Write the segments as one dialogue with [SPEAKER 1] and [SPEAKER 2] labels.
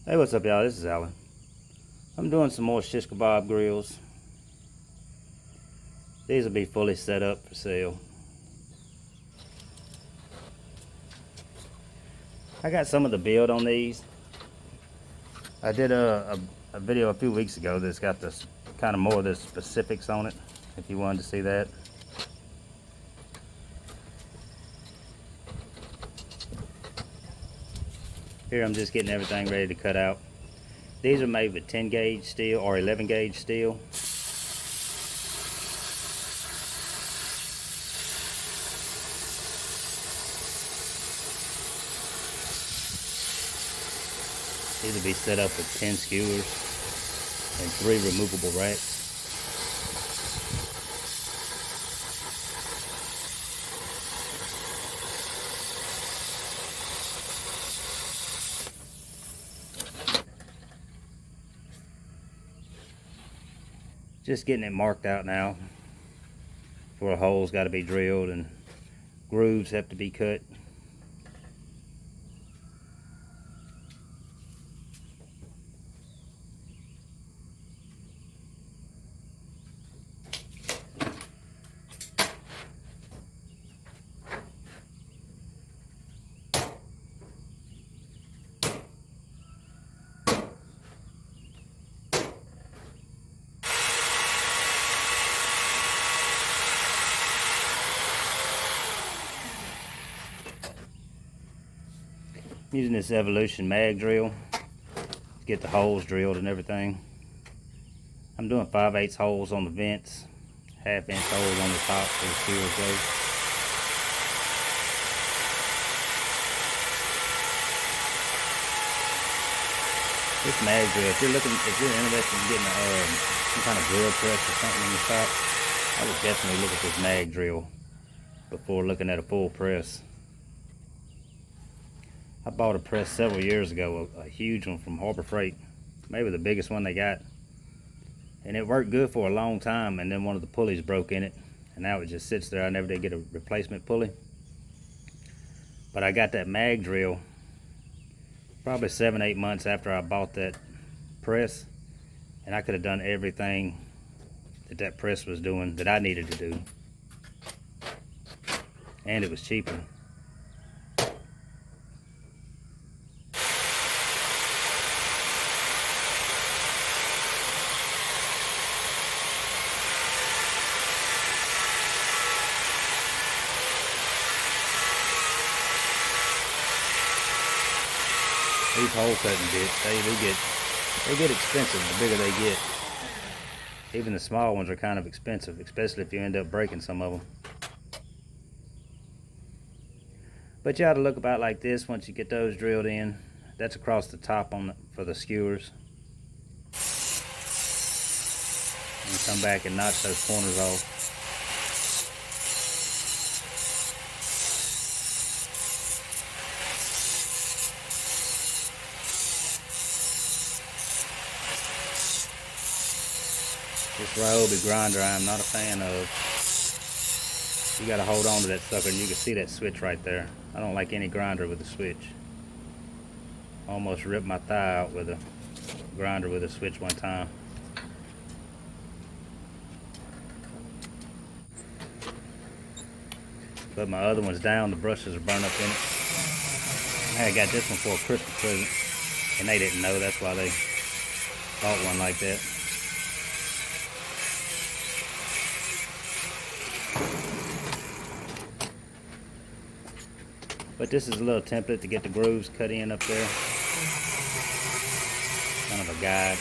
[SPEAKER 1] Hey, what's up, y'all? This is Alan. I'm doing some more shish kebab grills. These will be fully set up for sale. I got some of the build on these. I did a video a few weeks ago that's got this kind of more of the specifics on it, if you wanted to see that. Here I'm just getting everything ready to cut out. These are made with 10 gauge steel or 11 gauge steel. These will be set up with 10 skewers and 3 removable racks. Just getting it marked out now, where a hole's got to be drilled and grooves have to be cut. Using this Evolution mag drill to get the holes drilled and everything. I'm doing 5/8 holes on the vents, 1/2 inch holes on the top where the skewers go. This mag drill, if you're interested in getting some kind of drill press or something in the shop, I would definitely look at this mag drill before looking at a full press. I bought a press several years ago, a huge one from Harbor Freight, maybe the biggest one they got, and it worked good for a long time, and then one of the pulleys broke in it, and now it just sits there. I never did get a replacement pulley, but I got that mag drill probably 7-8 months after I bought that press, and I could have done everything that press was doing that I needed to do, and it was cheaper. These hole cutting bits, they get expensive the bigger they get. Even the small ones are kind of expensive, especially if you end up breaking some of them. But you ought to look about like this once you get those drilled in. That's across the top for the skewers. And come back and notch those corners off. This Ryobi grinder I am not a fan of. You gotta hold on to that sucker, and you can see that switch right there. I don't like any grinder with a switch. Almost ripped my thigh out with a grinder with a switch one time. But my other one's down, the brushes are burned up in it. I got this one for a Christmas present, and they didn't know, that's why they bought one like that. But this is a little template to get the grooves cut in up there. Kind of a guide.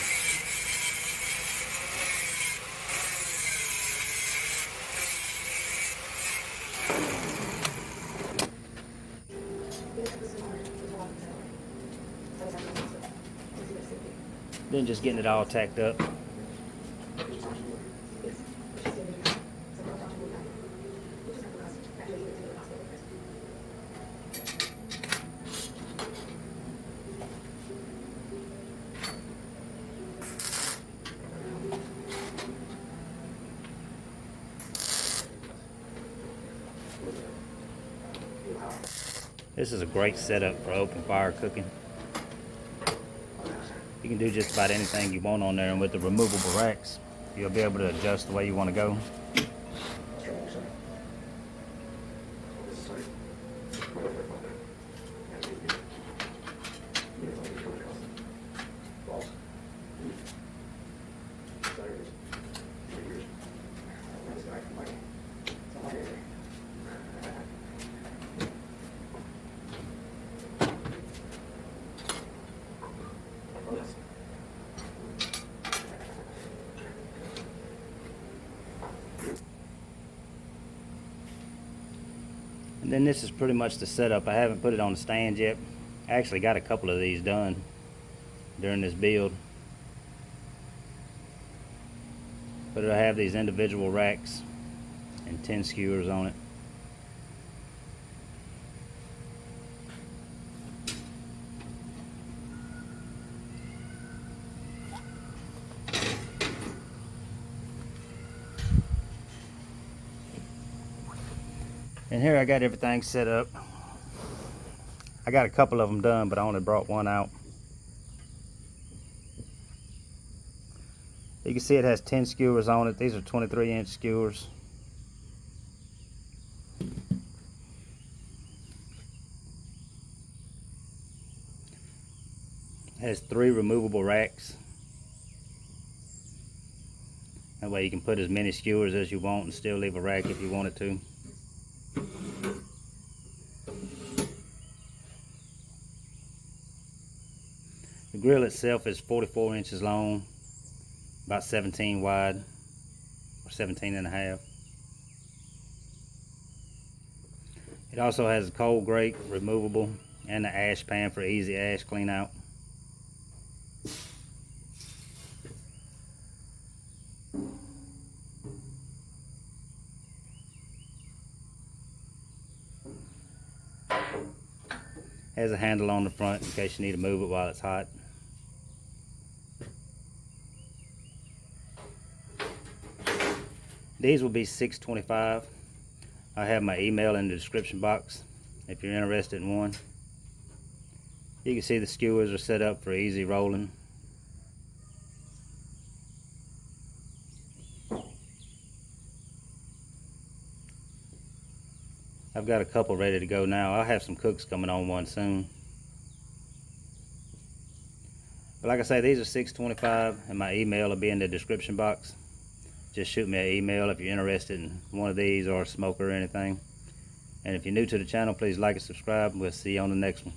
[SPEAKER 1] Then just getting it all tacked up. This is a great setup for open fire cooking. You can do just about anything you want on there, and with the removable racks, you'll be able to adjust the way you want to go. And then this is pretty much the setup. I haven't put it on the stand yet. I actually got a couple of these done during this build. But it'll have these individual racks and 10 skewers on it. And here I got everything set up. I got a couple of them done, but I only brought one out. You can see it has 10 skewers on it. These are 23-inch skewers. It has 3 removable racks. That way you can put as many skewers as you want and still leave a rack if you wanted to. The grill itself is 44 inches long, about 17 wide, or 17 and a half. It also has a coal grate, removable, and the ash pan for easy ash clean out. Has a handle on the front in case you need to move it while it's hot. These will be $6.25. I have my email in the description box if you're interested in one. You can see the skewers are set up for easy rolling. I've got a couple ready to go now. I'll have some cooks coming on one soon. But like I say, these are $6.25 and my email will be in the description box. Just shoot me an email if you're interested in one of these or a smoker or anything. And if you're new to the channel, please like and subscribe. We'll see you on the next one.